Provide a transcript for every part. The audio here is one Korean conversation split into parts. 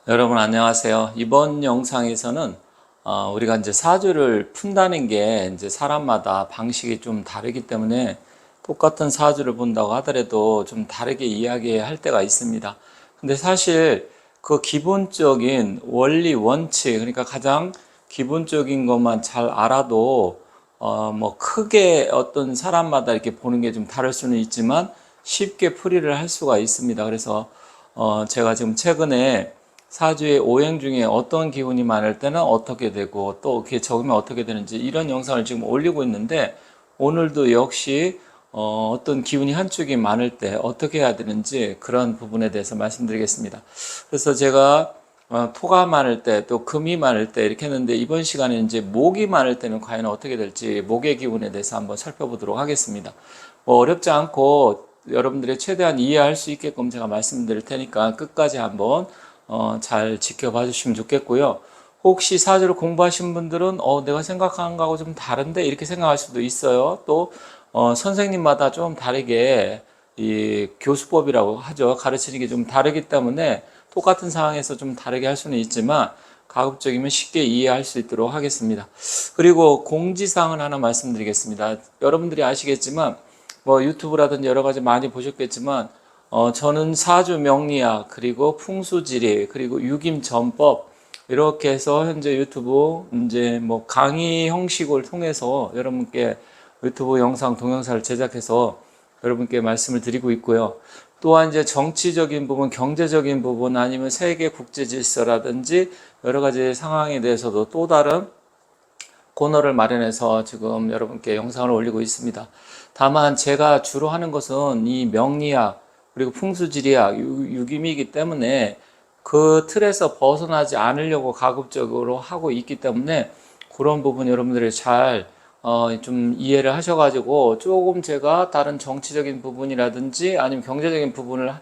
여러분 안녕하세요. 이번 영상에서는 우리가 이제 사주를 푼다는 게 이제 사람마다 방식이 좀 다르기 때문에 똑같은 사주를 본다고 하더라도 좀 다르게 이야기할 때가 있습니다. 근데 사실 그 기본적인 원리 원칙, 그러니까 가장 기본적인 것만 잘 알아도 뭐 크게 어떤 사람마다 이렇게 보는 게 좀 다를 수는 있지만 쉽게 풀이를 할 수가 있습니다. 그래서 제가 지금 최근에 사주의 오행 중에 어떤 기운이 많을 때는 어떻게 되고 또 그게 적으면 어떻게 되는지 이런 영상을 지금 올리고 있는데, 오늘도 역시 어떤 기운이 한쪽이 많을 때 어떻게 해야 되는지 그런 부분에 대해서 말씀드리겠습니다. 그래서 제가 토가 많을 때 또 금이 많을 때 이렇게 했는데, 이번 시간에 이제 목이 많을 때는 과연 어떻게 될지 목의 기운에 대해서 한번 살펴보도록 하겠습니다. 뭐 어렵지 않고 여러분들이 최대한 이해할 수 있게끔 제가 말씀드릴 테니까 끝까지 한번 잘 지켜봐 주시면 좋겠고요. 혹시 사주를 공부하신 분들은 내가 생각하는 거하고 좀 다른데 이렇게 생각할 수도 있어요. 또 선생님마다 좀 다르게 이 교수법이라고 하죠. 가르치는 게 좀 다르기 때문에 똑같은 상황에서 좀 다르게 할 수는 있지만 가급적이면 쉽게 이해할 수 있도록 하겠습니다. 그리고 공지사항을 하나 말씀드리겠습니다. 여러분들이 아시겠지만 뭐 유튜브라든지 여러 가지 많이 보셨겠지만 저는 사주 명리학, 그리고 풍수지리, 그리고 유김전법 이렇게 해서 현재 유튜브 이제 뭐 강의 형식을 통해서 여러분께 유튜브 영상 동영상을 제작해서 여러분께 말씀을 드리고 있고요. 또한 이제 정치적인 부분, 경제적인 부분, 아니면 세계 국제 질서라든지 여러 가지 상황에 대해서도 또 다른 코너를 마련해서 지금 여러분께 영상을 올리고 있습니다. 다만 제가 주로 하는 것은 이 명리학, 그리고 풍수지리학, 유기미이기 때문에 그 틀에서 벗어나지 않으려고 가급적으로 하고 있기 때문에 그런 부분 여러분들이 잘 좀 이해를 하셔가지고, 조금 제가 다른 정치적인 부분이라든지 아니면 경제적인 부분을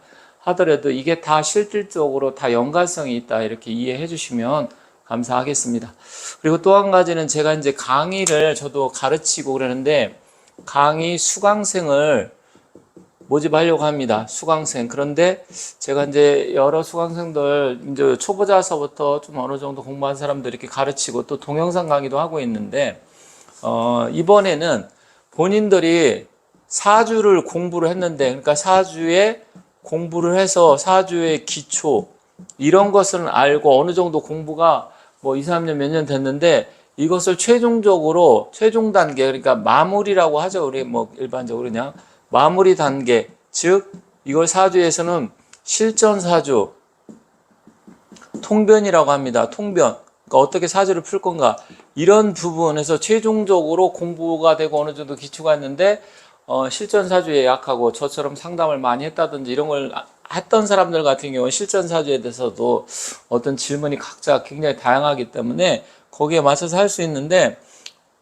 하더라도 이게 다 실질적으로 다 연관성이 있다 이렇게 이해해 주시면 감사하겠습니다. 그리고 또 한 가지는 제가 이제 강의를 저도 가르치고 그러는데 강의 수강생을 모집하려고 합니다. 수강생. 그런데 제가 이제 여러 수강생들 이제 초보자서부터 좀 어느 정도 공부한 사람들 이렇게 가르치고 또 동영상 강의도 하고 있는데 이번에는 본인들이 사주를 공부를 했는데, 그러니까 사주에 공부를 해서 사주의 기초 이런 것을 알고 어느 정도 공부가 뭐 2, 3년 몇 년 됐는데 이것을 최종적으로 최종 단계, 그러니까 마무리라고 하죠. 우리 뭐 일반적으로 그냥 마무리 단계, 즉 이걸 사주에서는 실전 사주, 통변이라고 합니다. 통변. 그러니까 어떻게 사주를 풀 건가. 이런 부분에서 최종적으로 공부가 되고 어느 정도 기초가 있는데 실전 사주에 약하고 저처럼 상담을 많이 했다든지 이런 걸 했던 사람들 같은 경우는 실전 사주에 대해서도 어떤 질문이 각자 굉장히 다양하기 때문에 거기에 맞춰서 할 수 있는데,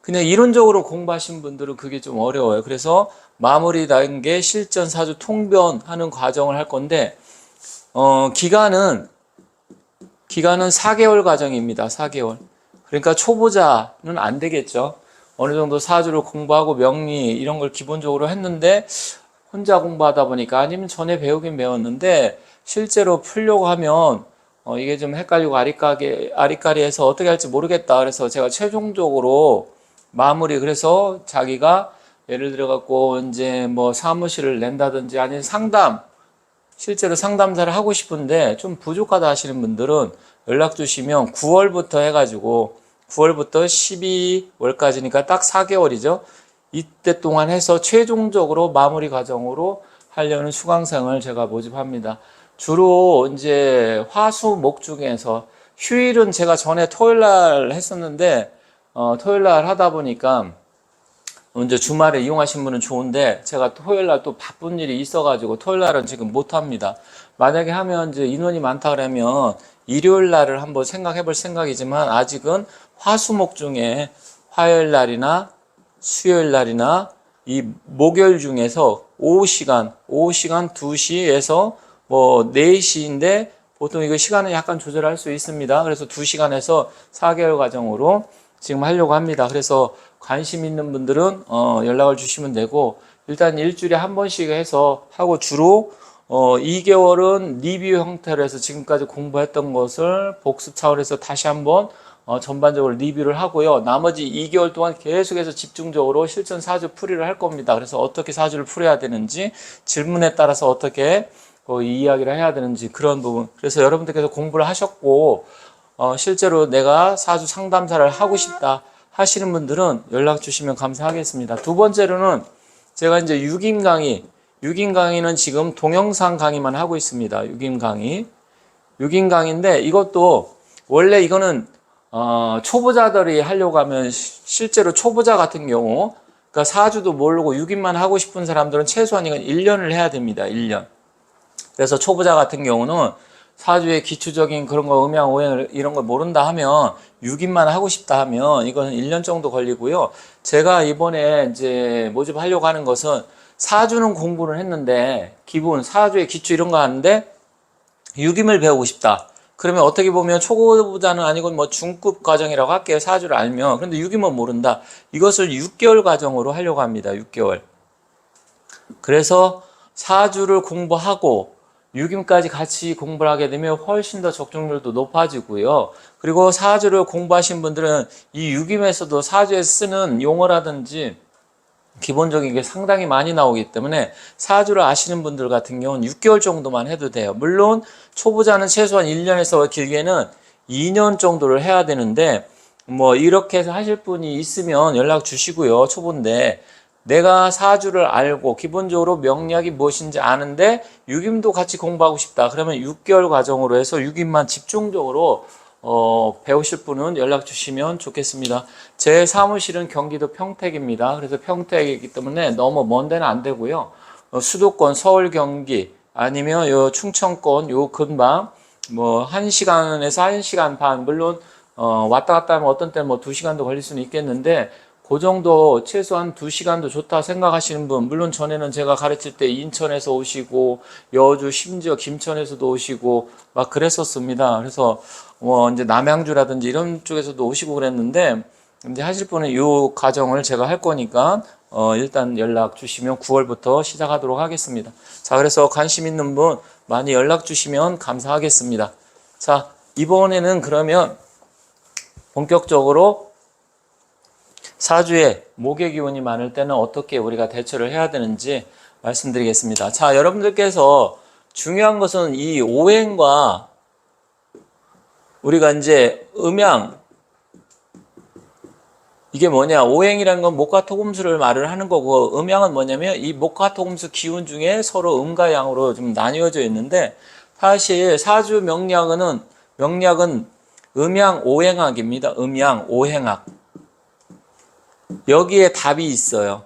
그냥 이론적으로 공부하신 분들은 그게 좀 어려워요. 그래서 마무리 단계 실전 사주 통변하는 과정을 할 건데 기간은 4개월 과정입니다. 4개월. 그러니까 초보자는 안 되겠죠. 어느 정도 사주를 공부하고 명리 이런 걸 기본적으로 했는데 혼자 공부하다 보니까, 아니면 전에 배우긴 배웠는데 실제로 풀려고 하면 이게 좀 헷갈리고 아리까리해서 어떻게 할지 모르겠다. 그래서 제가 최종적으로 마무리, 그래서 자기가 예를 들어 갖고 이제 뭐 사무실을 낸다든지 아니면 실제로 상담사를 하고 싶은데 좀 부족하다 하시는 분들은 연락 주시면 9월부터 해가지고 9월부터 12월까지니까 딱 4개월이죠. 이때 동안 해서 최종적으로 마무리 과정으로 하려는 수강생을 제가 모집합니다. 주로 이제 화수 목 중에서 휴일은 제가 전에 토요일 날 했었는데 토요일 날 하다 보니까 이제 주말에 이용하신 분은 좋은데 제가 토요일 날 또 바쁜 일이 있어가지고 토요일 날은 지금 못 합니다. 만약에 하면 이제 인원이 많다 그러면 일요일 날을 한번 생각해 볼 생각이지만, 아직은 화수목 중에 화요일 날이나 수요일 날이나 이 목요일 중에서 오후 시간 2시에서 뭐 4시인데 보통 이거 시간은 약간 조절할 수 있습니다. 그래서 2시간에서 4개월 과정으로 지금 하려고 합니다. 그래서 관심 있는 분들은 연락을 주시면 되고, 일단 일주일에 한 번씩 해서 하고, 주로 2개월은 리뷰 형태로 해서 지금까지 공부했던 것을 복습 차원에서 다시 한번 전반적으로 리뷰를 하고요. 나머지 2개월 동안 계속해서 집중적으로 실전 사주 풀이를 할 겁니다. 그래서 어떻게 사주를 풀어야 되는지, 질문에 따라서 어떻게 이 이야기를 해야 되는지 그런 부분. 그래서 여러분들께서 공부를 하셨고 실제로 내가 사주 상담사를 하고 싶다 하시는 분들은 연락 주시면 감사하겠습니다. 두 번째로는 제가 이제 6인 강의, 6인 강의는 지금 동영상 강의만 하고 있습니다. 6인 강의. 6인 강의인데 이것도 원래 이거는 초보자들이 하려고 하면 실제로 초보자 같은 경우 그러니까 사주도 모르고 6인만 하고 싶은 사람들은 최소한 이건 1년을 해야 됩니다. 1년. 그래서 초보자 같은 경우는 사주의 기초적인 그런 거 음양 오행 이런 걸 모른다 하면 6인만 하고 싶다 하면 이거는 1년 정도 걸리고요. 제가 이번에 이제 모집하려고 하는 것은 사주는 공부를 했는데 기본 사주의 기초 이런 거 하는데 6임을 배우고 싶다. 그러면 어떻게 보면 초보자는 아니고 뭐 중급 과정이라고 할게요. 사주를 알면. 그런데 6임은 모른다. 이것을 6개월 과정으로 하려고 합니다. 6개월. 그래서 사주를 공부하고 6임까지 같이 공부를 하게 되면 훨씬 더 적중률도 높아지고요. 그리고 사주를 공부하신 분들은 이 6임에서도 사주에 쓰는 용어라든지 기본적인 게 상당히 많이 나오기 때문에 사주를 아시는 분들 같은 경우는 6개월 정도만 해도 돼요. 물론 초보자는 최소한 1년에서 길게는 2년 정도를 해야 되는데 뭐 이렇게 해서 하실 분이 있으면 연락 주시고요. 초보인데 내가 사주를 알고 기본적으로 명리학이 무엇인지 아는데 6임도 같이 공부하고 싶다. 그러면 6개월 과정으로 해서 6임만 집중적으로 배우실 분은 연락 주시면 좋겠습니다. 제 사무실은 경기도 평택입니다. 그래서 평택이기 때문에 너무 먼 데는 안 되고요. 수도권 서울 경기 아니면 요 충청권 요 근방 뭐 1시간에서 1시간 반 물론 왔다 갔다 하면 어떤 때는 뭐 2시간도 걸릴 수는 있겠는데 그 정도 최소한 2시간도 좋다 생각하시는 분 물론 전에는 제가 가르칠 때 인천에서 오시고 여주 심지어 김천에서도 오시고 막 그랬었습니다. 그래서 뭐 이제 남양주라든지 이런 쪽에서도 오시고 그랬는데 이제 하실 분은 이 과정을 제가 할 거니까 일단 연락 주시면 9월부터 시작하도록 하겠습니다. 자, 그래서 관심 있는 분 많이 연락 주시면 감사하겠습니다. 자, 이번에는 그러면 본격적으로 사주에 목의 기운이 많을 때는 어떻게 우리가 대처를 해야 되는지 말씀드리겠습니다. 자, 여러분들께서 중요한 것은 이 오행과 우리가 이제 음양 이게 뭐냐 오행이라는 건 목과 토금수를 말을 하는 거고 음양은 뭐냐면 이 목과 토금수 기운 중에 서로 음과 양으로 좀 나뉘어져 있는데 사실 사주 명리학은 음양 오행학입니다. 음양 오행학 여기에 답이 있어요.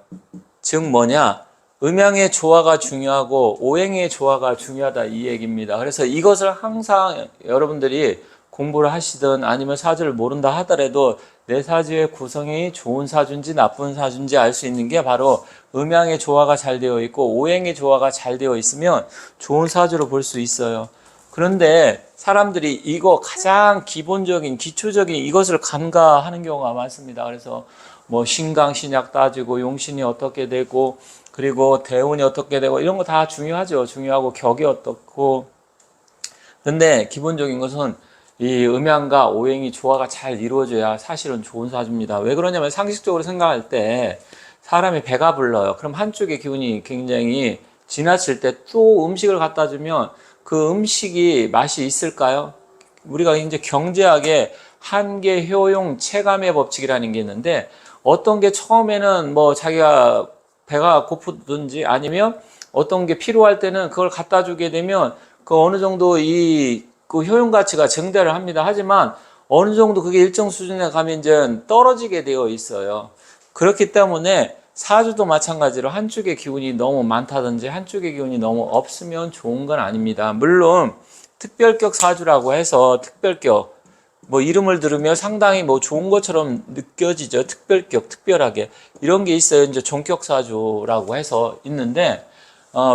즉 뭐냐 음양의 조화가 중요하고 오행의 조화가 중요하다 이 얘기입니다. 그래서 이것을 항상 여러분들이 공부를 하시든 아니면 사주를 모른다 하더라도 내 사주의 구성이 좋은 사주인지 나쁜 사주인지 알 수 있는 게 바로 음양의 조화가 잘 되어 있고 오행의 조화가 잘 되어 있으면 좋은 사주로 볼 수 있어요. 그런데 사람들이 이거 가장 기본적인 기초적인 이것을 간과하는 경우가 많습니다. 그래서 뭐 신강 신약 따지고 용신이 어떻게 되고 그리고 대운이 어떻게 되고 이런 거 다 중요하죠. 중요하고 격이 어떻고 근데 기본적인 것은 이 음양과 오행이 조화가 잘 이루어져야 사실은 좋은 사주입니다. 왜 그러냐면 상식적으로 생각할 때 사람이 배가 불러요. 그럼 한쪽의 기운이 굉장히 지나칠 때 또 음식을 갖다 주면 그 음식이 맛이 있을까요? 우리가 이제 경제학에 한계, 효용, 체감의 법칙이라는 게 있는데 어떤 게 처음에는 뭐 자기가 배가 고프든지 아니면 어떤 게 필요할 때는 그걸 갖다 주게 되면 그 어느 정도 그 효용 가치가 증대를 합니다. 하지만 어느 정도 그게 일정 수준에 가면 이제 떨어지게 되어 있어요. 그렇기 때문에 사주도 마찬가지로 한쪽의 기운이 너무 많다든지 한쪽의 기운이 너무 없으면 좋은 건 아닙니다. 물론 특별격 사주라고 해서 특별격 뭐 이름을 들으면 상당히 뭐 좋은 것처럼 느껴지죠. 특별격, 특별하게 이런 게 있어요. 이제 종격 사주라고 해서 있는데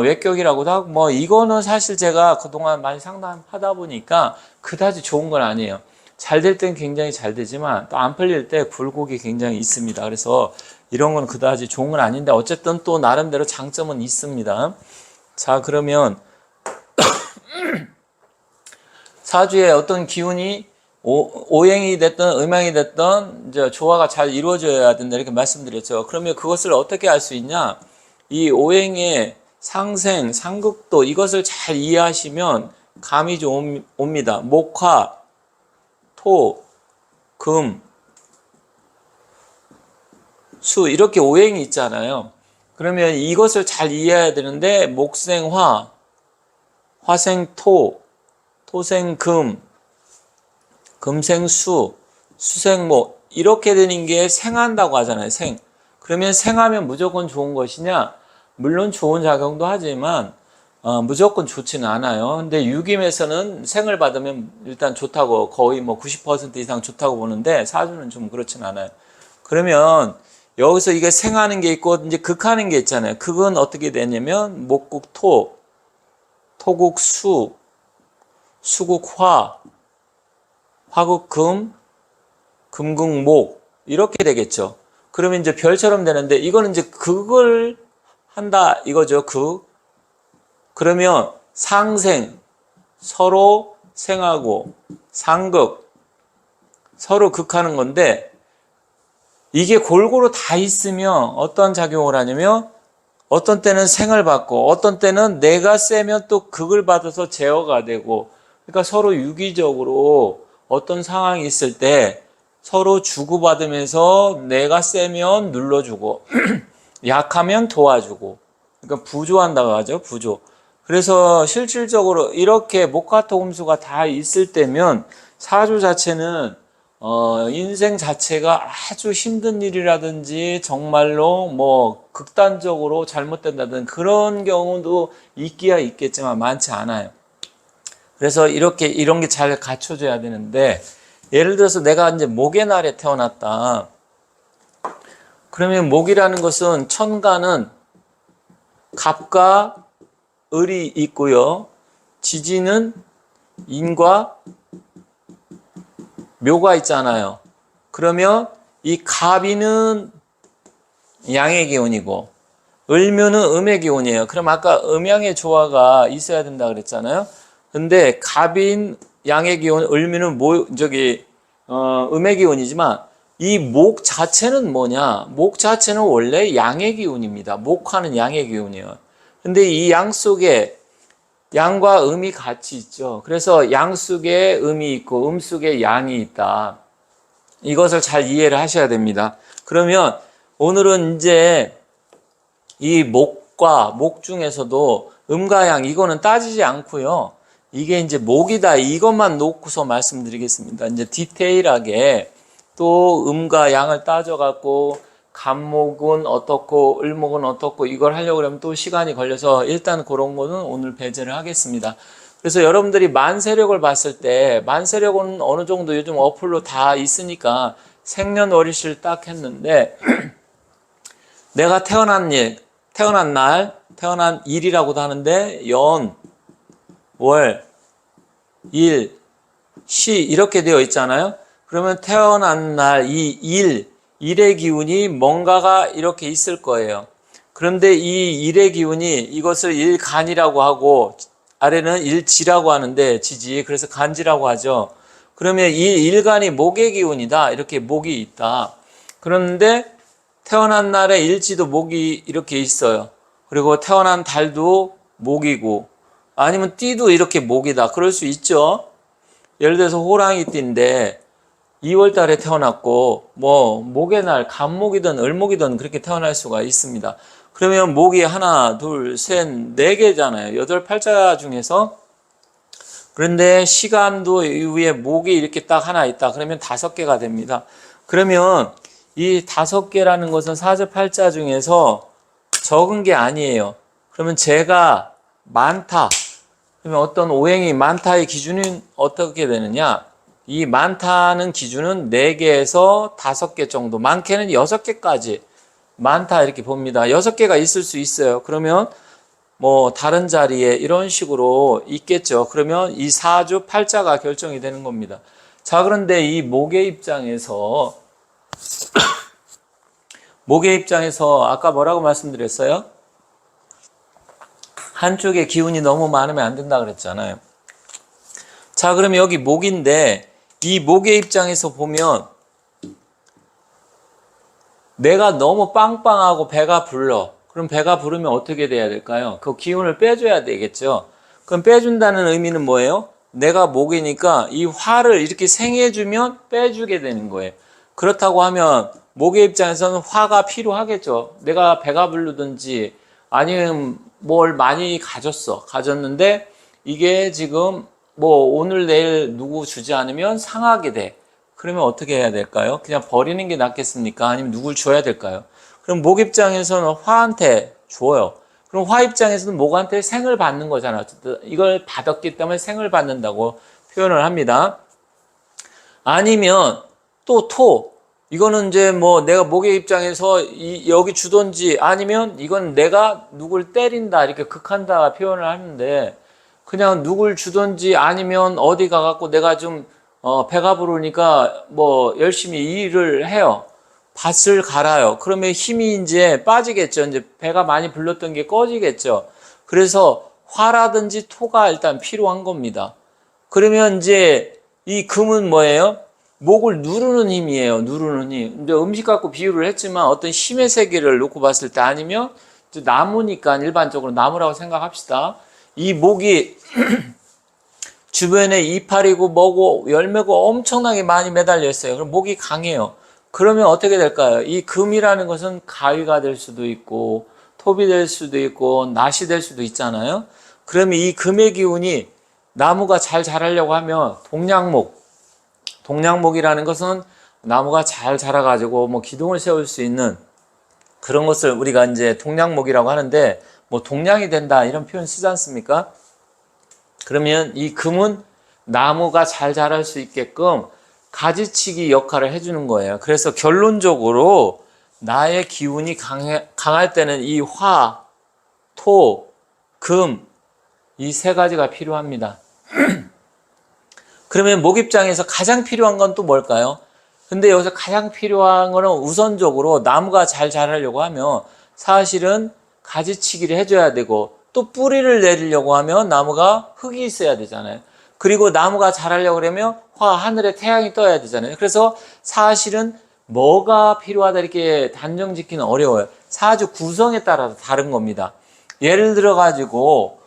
외격이라고도 하고 뭐 이거는 사실 제가 그동안 많이 상담하다 보니까 그다지 좋은 건 아니에요. 잘 될 땐 굉장히 잘 되지만 또 안 풀릴 때 굴곡이 굉장히 있습니다. 그래서 이런 건 그다지 좋은 건 아닌데 어쨌든 또 나름대로 장점은 있습니다. 자, 그러면 사주에 어떤 기운이 오행이 됐든 음양이 됐든 이제 조화가 잘 이루어져야 된다 이렇게 말씀드렸죠. 그러면 그것을 어떻게 알 수 있냐? 이 오행의 상생, 상극도 이것을 잘 이해하시면 감이 좀 옵니다. 목화, 토, 금, 수 이렇게 오행이 있잖아요. 그러면 이것을 잘 이해해야 되는데 목생화, 화생토, 토생금, 금생수, 수생목 이렇게 되는 게 생한다고 하잖아요. 생. 그러면 생하면 무조건 좋은 것이냐? 물론 좋은 작용도 하지만 무조건 좋지는 않아요. 근데 유김에서는 생을 받으면 일단 좋다고 거의 뭐 90% 이상 좋다고 보는데 사주는 좀 그렇진 않아요. 그러면 여기서 이게 생하는 게 있고 이제 극하는 게 있잖아요. 극은 어떻게 되냐면 목국 토, 토국 수, 수국 화, 화국 금, 금국 목 이렇게 되겠죠. 그러면 이제 별처럼 되는데 이거는 이제 극을 한다 이거죠. 극. 그러면 상생 서로 생하고 상극 서로 극하는 건데 이게 골고루 다 있으면 어떤 작용을 하냐면 어떤 때는 생을 받고 어떤 때는 내가 세면 또 극을 받아서 제어가 되고 그러니까 서로 유기적으로 어떤 상황이 있을 때 서로 주고받으면서 내가 세면 눌러주고 약하면 도와주고 그러니까 부조한다고 하죠. 부조. 그래서 실질적으로 이렇게 목화토금수가 다 있을 때면 사주 자체는 인생 자체가 아주 힘든 일이라든지 정말로 뭐 극단적으로 잘못된다든 그런 경우도 있기야 있겠지만 많지 않아요. 그래서 이렇게 이런 게 잘 갖춰져야 되는데 예를 들어서 내가 이제 목의 날에 태어났다. 그러면 목이라는 것은 천간은 갑과 을이 있고요. 지지는 인과 묘가 있잖아요. 그러면 이 갑이는 양의 기운이고 을묘는 음의 기운이에요. 그럼 아까 음양의 조화가 있어야 된다 그랬잖아요. 근데 갑인 양의 기운, 을묘는 음의 기운이지만 이 목 자체는 뭐냐? 목 자체는 원래 양의 기운입니다. 목화는 양의 기운이에요. 근데 이 양 속에 양과 음이 같이 있죠. 그래서 양 속에 음이 있고 음 속에 양이 있다. 이것을 잘 이해를 하셔야 됩니다. 그러면 오늘은 이제 이 목과 목 중에서도 음과 양 이거는 따지지 않고요. 이게 이제 목이다 이것만 놓고서 말씀드리겠습니다. 이제 디테일하게 또 음과 양을 따져갖고 간목은 어떻고 을목은 어떻고 이걸 하려고 그러면 또 시간이 걸려서 일단 그런 거는 오늘 배제를 하겠습니다. 그래서 여러분들이 만세력을 봤을 때 만세력은 어느 정도 요즘 어플로 다 있으니까 생년월일을 딱 했는데 내가 태어난 날, 태어난 일이라고도 하는데 연, 월, 일, 시 이렇게 되어 있잖아요. 그러면 태어난 날 이 일의 기운이 뭔가가 이렇게 있을 거예요. 그런데 이 일의 기운이 이것을 일간이라고 하고 아래는 일지라고 하는데 지지 그래서 간지라고 하죠. 그러면 이 일간이 목의 기운이다. 이렇게 목이 있다. 그런데 태어난 날에 일지도 목이 이렇게 있어요. 그리고 태어난 달도 목이고 아니면 띠도 이렇게 목이다. 그럴 수 있죠. 예를 들어서 호랑이 띠인데 2월 달에 태어났고 뭐 목의 날 간목이든 을목이든 그렇게 태어날 수가 있습니다. 그러면 목이 하나, 둘, 셋, 네 개잖아요. 8팔자 중에서. 그런데 시간도 이후에 목이 이렇게 딱 하나 있다. 그러면 5개가 됩니다. 그러면 이 5개라는 것은 사주팔자 중에서 적은 게 아니에요. 그러면 제가 많다. 그러면 어떤 오행이 많다의 기준은 어떻게 되느냐? 이 많다는 기준은 4개에서 5개 정도, 많게는 6개까지 많다 이렇게 봅니다. 6개가 있을 수 있어요. 그러면 뭐 다른 자리에 이런 식으로 있겠죠. 그러면 이 사주 팔자가 결정이 되는 겁니다. 자, 그런데 이 목의 입장에서 아까 뭐라고 말씀드렸어요? 한쪽에 기운이 너무 많으면 안 된다 그랬잖아요. 자, 그러면 여기 목인데 이 목의 입장에서 보면 내가 너무 빵빵하고 배가 불러. 그럼 배가 부르면 어떻게 돼야 될까요? 그 기운을 빼줘야 되겠죠. 그럼 빼준다는 의미는 뭐예요? 내가 목이니까 이 화를 이렇게 생해주면 빼주게 되는 거예요. 그렇다고 하면 목의 입장에서는 화가 필요하겠죠. 내가 배가 부르든지 아니면 뭘 많이 가졌는데 이게 지금 뭐 오늘 내일 누구 주지 않으면 상하게 돼. 그러면 어떻게 해야 될까요? 그냥 버리는 게 낫겠습니까? 아니면 누굴 줘야 될까요? 그럼 목 입장에서는 화한테 줘요. 그럼 화 입장에서는 목한테 생을 받는 거잖아. 이걸 받았기 때문에 생을 받는다고 표현을 합니다. 아니면 또 토. 이거는 이제 뭐 내가 목의 입장에서 여기 주던지 아니면 이건 내가 누굴 때린다 이렇게 극한다 표현을 하는데 그냥 누굴 주던지 아니면 어디 가갖고 내가 좀 배가 부르니까 뭐 열심히 일을 해요. 밭을 갈아요. 그러면 힘이 이제 빠지겠죠. 이제 배가 많이 불렀던 게 꺼지겠죠. 그래서 화라든지 토가 일단 필요한 겁니다. 그러면 이제 이 금은 뭐예요? 목을 누르는 힘이에요. 누르는 힘. 근데 음식 갖고 비유를 했지만 어떤 힘의 세계를 놓고 봤을 때 아니면 나무니까 일반적으로 나무라고 생각합시다. 이 목이 주변에 이파리고 뭐고 열매고 엄청나게 많이 매달려 있어요. 그럼 목이 강해요. 그러면 어떻게 될까요? 이 금이라는 것은 가위가 될 수도 있고 톱이 될 수도 있고 낫이 될 수도 있잖아요. 그러면 이 금의 기운이 나무가 잘 자라려고 하면 동량목이라는 것은 나무가 잘 자라가지고 뭐 기둥을 세울 수 있는 그런 것을 우리가 이제 동량목이라고 하는데 뭐 동량이 된다 이런 표현 쓰지 않습니까? 그러면 이 금은 나무가 잘 자랄 수 있게끔 가지치기 역할을 해주는 거예요. 그래서 결론적으로 나의 기운이 강할 때는 이 화, 토, 금, 이 세 가지가 필요합니다. 그러면 목 입장에서 가장 필요한 건 또 뭘까요? 근데 여기서 가장 필요한 거는 우선적으로 나무가 잘 자라려고 하면 사실은 가지치기를 해줘야 되고 또 뿌리를 내리려고 하면 나무가 흙이 있어야 되잖아요. 그리고 나무가 자라려고 그러면 하늘에 태양이 떠야 되잖아요. 그래서 사실은 뭐가 필요하다 이렇게 단정 짓기는 어려워요. 사주 구성에 따라서 다른 겁니다. 예를 들어 가지고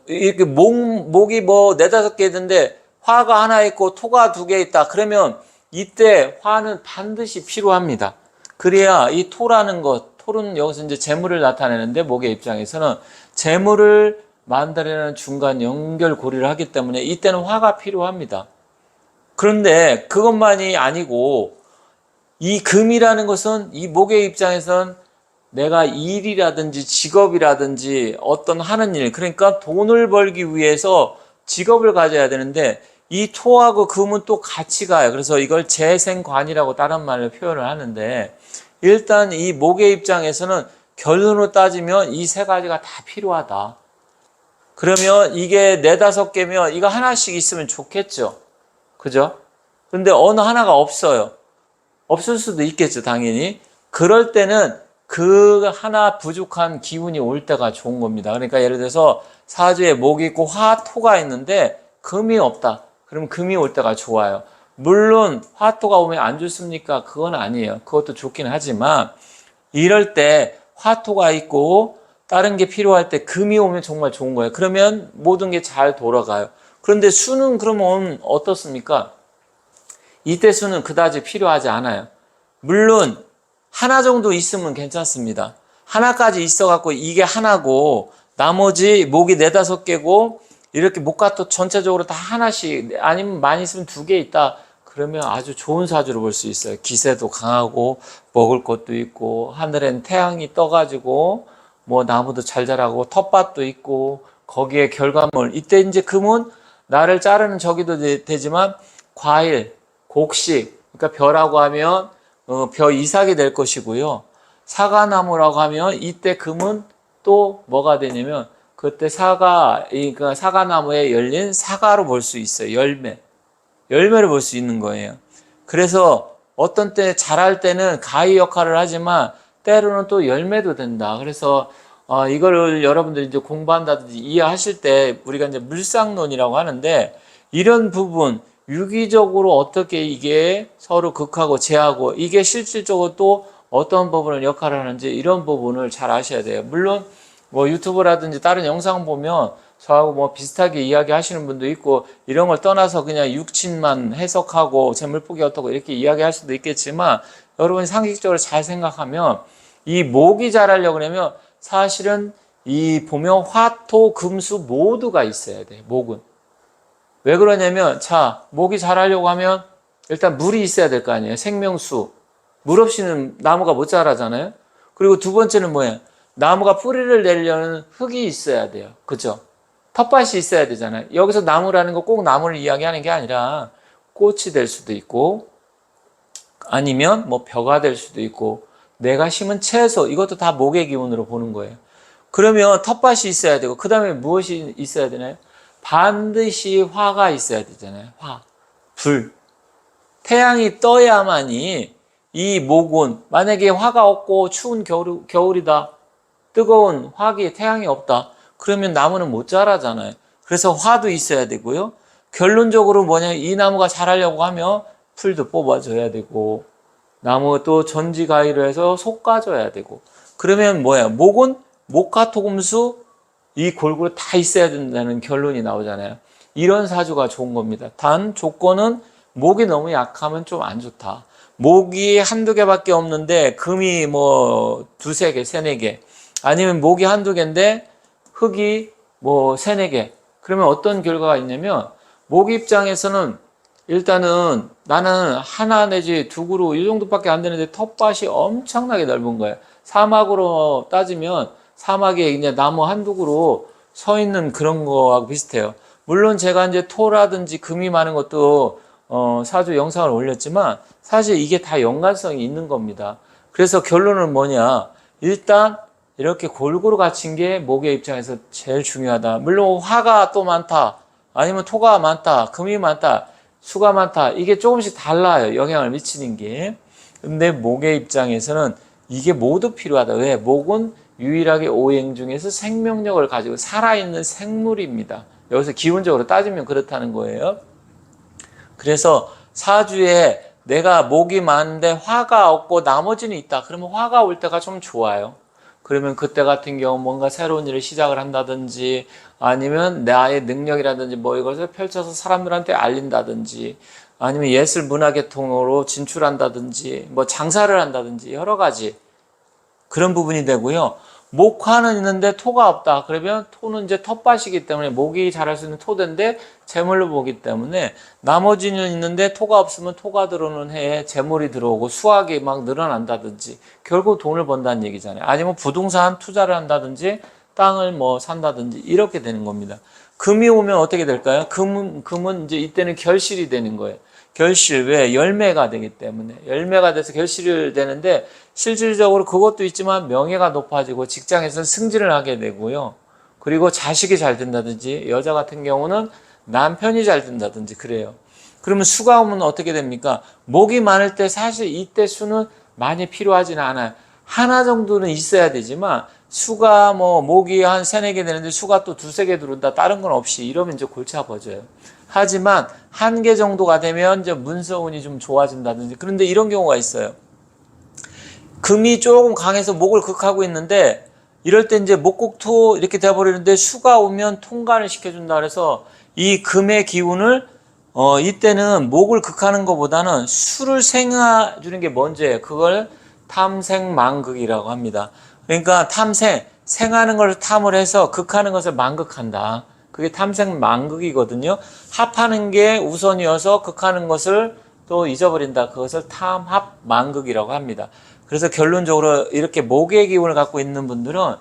이렇게 목이 뭐 네다섯 개 있는데 화가 하나 있고 토가 두 개 있다. 그러면 이때 화는 반드시 필요합니다. 그래야 이 토라는 것, 토는 여기서 이제 재물을 나타내는데 목의 입장에서는 재물을 만들어내는 중간 연결고리를 하기 때문에 이때는 화가 필요합니다. 그런데 그것만이 아니고 이 금이라는 것은 이 목의 입장에서는 내가 일이라든지 직업이라든지 어떤 하는 일, 그러니까 돈을 벌기 위해서 직업을 가져야 되는데 이 토하고 금은 또 같이 가요. 그래서 이걸 재생관이라고 다른 말로 표현을 하는데 일단 이 목의 입장에서는 결론으로 따지면 이 세 가지가 다 필요하다. 그러면 이게 네다섯 개면 이거 하나씩 있으면 좋겠죠. 그죠? 그런데 어느 하나가 없어요. 없을 수도 있겠죠, 당연히. 그럴 때는 그 하나 부족한 기운이 올 때가 좋은 겁니다. 그러니까 예를 들어서 사주에 목이 있고 화, 토가 있는데 금이 없다. 그럼 금이 올 때가 좋아요. 물론 화토가 오면 안 좋습니까? 그건 아니에요. 그것도 좋긴 하지만 이럴 때 화토가 있고 다른 게 필요할 때 금이 오면 정말 좋은 거예요. 그러면 모든 게 잘 돌아가요. 그런데 수는 그러면 어떻습니까? 이때 수는 그다지 필요하지 않아요. 물론 하나 정도 있으면 괜찮습니다. 하나까지 있어갖고 이게 하나고 나머지 목이 네다섯 개고 이렇게 목과 토 전체적으로 다 하나씩 아니면 많이 있으면 두 개 있다. 그러면 아주 좋은 사주로 볼 수 있어요. 기세도 강하고 먹을 것도 있고 하늘엔 태양이 떠가지고 뭐 나무도 잘 자라고 텃밭도 있고 거기에 결과물 이때 이제 금은 나를 자르는 저기도 되지만 과일, 곡식 그러니까 벼라고 하면 벼 이삭이 될 것이고요. 사과나무라고 하면 이때 금은 또 뭐가 되냐면 그때 그러니까 사과나무에 열린 사과로 볼 수 있어요. 열매를 볼 수 있는 거예요. 그래서 어떤 때 자랄 때는 가위 역할을 하지만 때로는 또 열매도 된다. 그래서 이거를 여러분들이 이제 공부한다든지 이해하실 때 우리가 이제 물상론이라고 하는데 이런 부분 유기적으로 어떻게 이게 서로 극하고 제하고 이게 실질적으로 또 어떤 부분을 역할을 하는지 이런 부분을 잘 아셔야 돼요. 물론 뭐 유튜브라든지 다른 영상 보면 저하고 뭐 비슷하게 이야기하시는 분도 있고 이런 걸 떠나서 그냥 육친만 해석하고 재물포기 어떻고 이렇게 이야기할 수도 있겠지만 여러분이 상식적으로 잘 생각하면 이 목이 자라려고 그러면 사실은 이 보면 화토 금수 모두가 있어야 돼. 목은 왜 그러냐면 자 목이 자라려고 하면 일단 물이 있어야 될 거 아니에요. 생명수. 물 없이는 나무가 못 자라잖아요. 그리고 두 번째는 뭐예요? 나무가 뿌리를 내려는 흙이 있어야 돼요. 그죠? 텃밭이 있어야 되잖아요. 여기서 나무라는 거 꼭 나무를 이야기하는 게 아니라 꽃이 될 수도 있고 아니면 뭐 벼가 될 수도 있고 내가 심은 채소 이것도 다 목의 기운으로 보는 거예요. 그러면 텃밭이 있어야 되고 그 다음에 무엇이 있어야 되나요? 반드시 화가 있어야 되잖아요. 화, 불. 태양이 떠야만이 이 목은 만약에 화가 없고 추운 겨울이다. 뜨거운 화기 태양이 없다. 그러면 나무는 못 자라잖아요. 그래서 화도 있어야 되고요. 결론적으로 뭐냐 이 나무가 자라려고 하면 풀도 뽑아줘야 되고 나무 또 전지가위로 해서 솎아줘야 되고 그러면 뭐야 목은 목화토금수 이 골고루 다 있어야 된다는 결론이 나오잖아요. 이런 사주가 좋은 겁니다. 단 조건은 목이 너무 약하면 좀 안 좋다. 목이 한두 개밖에 없는데 금이 뭐 두세 개, 세네 개 아니면 목이 한두 개인데 흙이 뭐 세네 개 그러면 어떤 결과가 있냐면 목 입장에서는 일단은 나는 하나 내지 두 그루 이 정도밖에 안 되는데 텃밭이 엄청나게 넓은 거예요. 사막으로 따지면 사막에 이제 나무 한두 그루 서 있는 그런 거하고 비슷해요. 물론 제가 이제 토라든지 금이 많은 것도 사주 영상을 올렸지만 사실 이게 다 연관성이 있는 겁니다. 그래서 결론은 뭐냐? 일단 이렇게 골고루 갖춘 게 목의 입장에서 제일 중요하다. 물론 화가 또 많다. 아니면 토가 많다. 금이 많다. 수가 많다. 이게 조금씩 달라요. 영향을 미치는 게. 근데 목의 입장에서는 이게 모두 필요하다. 왜? 목은 유일하게 오행 중에서 생명력을 가지고 살아있는 생물입니다. 여기서 기본적으로 따지면 그렇다는 거예요. 그래서 사주에 내가 목이 많은데 화가 없고 나머지는 있다. 그러면 화가 올 때가 좀 좋아요. 그러면 그때 같은 경우 뭔가 새로운 일을 시작을 한다든지 아니면 나의 능력이라든지 뭐 이것을 펼쳐서 사람들한테 알린다든지 아니면 예술 문화계통으로 진출한다든지 뭐 장사를 한다든지 여러 가지 그런 부분이 되고요. 목화는 있는데 토가 없다. 그러면 토는 이제 텃밭이기 때문에 목이 자랄 수 있는 토대인데 재물로 보기 때문에 나머지는 있는데 토가 없으면 토가 들어오는 해에 재물이 들어오고 수확이 막 늘어난다든지 결국 돈을 번다는 얘기잖아요. 아니면 부동산 투자를 한다든지 땅을 뭐 산다든지 이렇게 되는 겁니다. 금이 오면 어떻게 될까요? 금은 이제 이때는 결실이 되는 거예요. 결실, 왜? 열매가 되기 때문에. 열매가 돼서 결실이 되는데 실질적으로 그것도 있지만 명예가 높아지고 직장에서 승진을 하게 되고요. 그리고 자식이 잘 된다든지 여자 같은 경우는 남편이 잘 된다든지 그래요. 그러면 수가 오면 어떻게 됩니까? 목이 많을 때 사실 이때 수는 많이 필요하지는 않아요. 하나 정도는 있어야 되지만 수가 뭐 목이 한 세네 개 되는데 수가 또 두세 개 들어온다. 다른 건 없이 이러면 이제 골치 아파져요. 하지만 한 개 정도가 되면 이제 문서운이 좀 좋아진다든지 그런데 이런 경우가 있어요. 금이 조금 강해서 목을 극하고 있는데 이럴 때 이제 목국토 이렇게 돼버리는데 수가 오면 통관을 시켜준다 그래서 이 금의 기운을 이때는 목을 극하는 것보다는 수를 생해주는 게 먼저예요. 그걸 탐생만극이라고 합니다. 그러니까 생하는 것을 탐을 해서 극하는 것을 만극한다. 그게 탐생만극이거든요. 합하는 게 우선이어서 극하는 것을 또 잊어버린다. 그것을 탐합만극이라고 합니다. 그래서 결론적으로 이렇게 목의 기운을 갖고 있는 분들은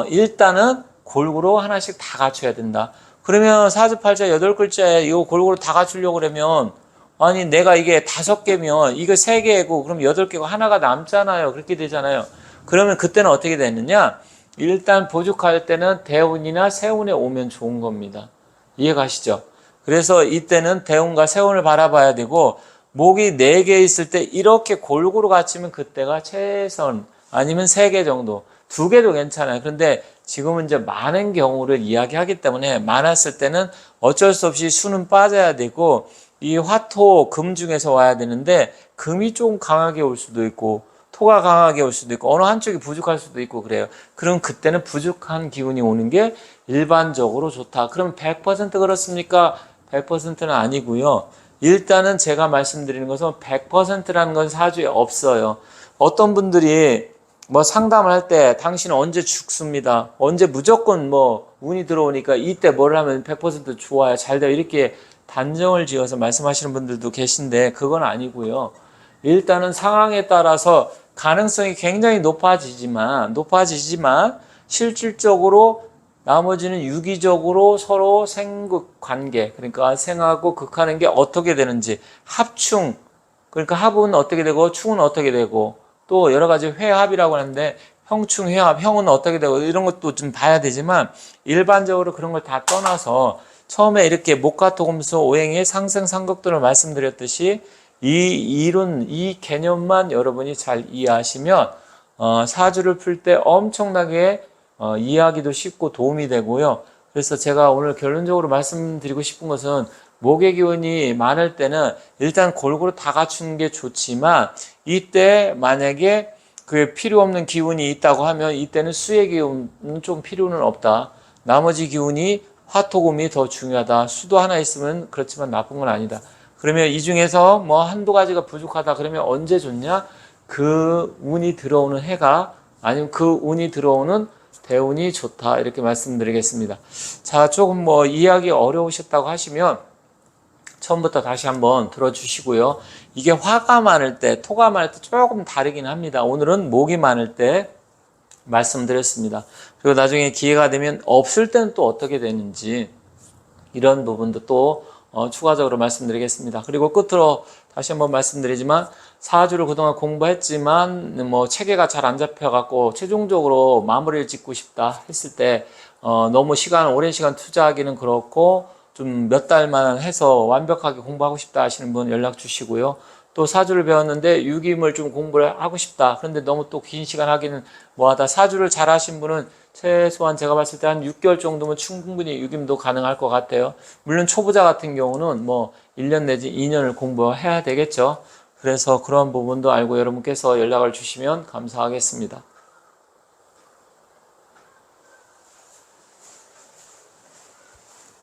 일단은 골고루 하나씩 다 갖춰야 된다. 그러면 사주팔자 8글자에 이거 골고루 다 갖추려고 그러면 아니 내가 이게 5개면 이거 3개고 그럼 8개고 하나가 남잖아요. 그렇게 되잖아요. 그러면 그때는 어떻게 되느냐? 일단 부족할 때는 대운이나 세운에 오면 좋은 겁니다. 이해가시죠? 그래서 이때는 대운과 세운을 바라봐야 되고 목이 4개 있을 때 이렇게 골고루 갖추면 그때가 최선 아니면 3개 정도 2개도 괜찮아요. 그런데 지금은 이제 많은 경우를 이야기하기 때문에 많았을 때는 어쩔 수 없이 수는 빠져야 되고 이 화토 금 중에서 와야 되는데 금이 좀 강하게 올 수도 있고 토가 강하게 올 수도 있고 어느 한쪽이 부족할 수도 있고 그래요. 그럼 그때는 부족한 기운이 오는 게 일반적으로 좋다. 그럼 100% 그렇습니까? 100%는 아니고요. 일단은 제가 말씀드리는 것은 100%라는 건 사주에 없어요. 어떤 분들이 뭐 상담을 할 때 당신은 언제 죽습니다. 언제 무조건 뭐 운이 들어오니까 이때 뭘 하면 100% 좋아요. 잘 돼요. 이렇게 단정을 지어서 말씀하시는 분들도 계신데 그건 아니고요. 일단은 상황에 따라서 가능성이 굉장히 높아지지만 실질적으로 나머지는 유기적으로 서로 생극 관계, 그러니까 생하고 극하는 게 어떻게 되는지, 합충, 그러니까 합은 어떻게 되고 충은 어떻게 되고 또 여러 가지 회합이라고 하는데 형충 회합, 형은 어떻게 되고 이런 것도 좀 봐야 되지만 일반적으로 그런 걸 다 떠나서 처음에 이렇게 목화토금수 오행의 상생상극론을 말씀드렸듯이 이 이론, 이 개념만 여러분이 잘 이해하시면 사주를 풀 때 엄청나게 이해하기도 쉽고 도움이 되고요. 그래서 제가 오늘 결론적으로 말씀드리고 싶은 것은 목의 기운이 많을 때는 일단 골고루 다 갖추는 게 좋지만 이때 만약에 그 필요 없는 기운이 있다고 하면 이때는 수의 기운은 좀 필요는 없다. 나머지 기운이 화토금이 더 중요하다. 수도 하나 있으면 그렇지만 나쁜 건 아니다. 그러면 이 중에서 뭐 한두 가지가 부족하다 그러면 언제 좋냐? 그 운이 들어오는 해가 아니면 그 운이 들어오는 대운이 좋다. 이렇게 말씀드리겠습니다. 자, 조금 뭐 이해하기 어려우셨다고 하시면 처음부터 다시 한번 들어주시고요. 이게 화가 많을 때, 토가 많을 때 조금 다르긴 합니다. 오늘은 목이 많을 때 말씀드렸습니다. 그리고 나중에 기회가 되면 없을 때는 또 어떻게 되는지 이런 부분도 또 추가적으로 말씀드리겠습니다. 그리고 끝으로 다시 한번 말씀드리지만 사주를 그동안 공부했지만 뭐 체계가 잘 안 잡혀갖고 최종적으로 마무리를 짓고 싶다 했을 때 너무 오랜 시간 투자하기는 그렇고 좀 몇 달만 해서 완벽하게 공부하고 싶다 하시는 분 연락 주시고요. 또 사주를 배웠는데 유김을 좀 공부를 하고 싶다. 그런데 너무 또 긴 시간 하기는 뭐하다. 사주를 잘 하신 분은 최소한 제가 봤을 때 한 6개월 정도면 충분히 유김도 가능할 것 같아요. 물론 초보자 같은 경우는 뭐 1년 내지 2년을 공부해야 되겠죠. 그래서 그런 부분도 알고 여러분께서 연락을 주시면 감사하겠습니다.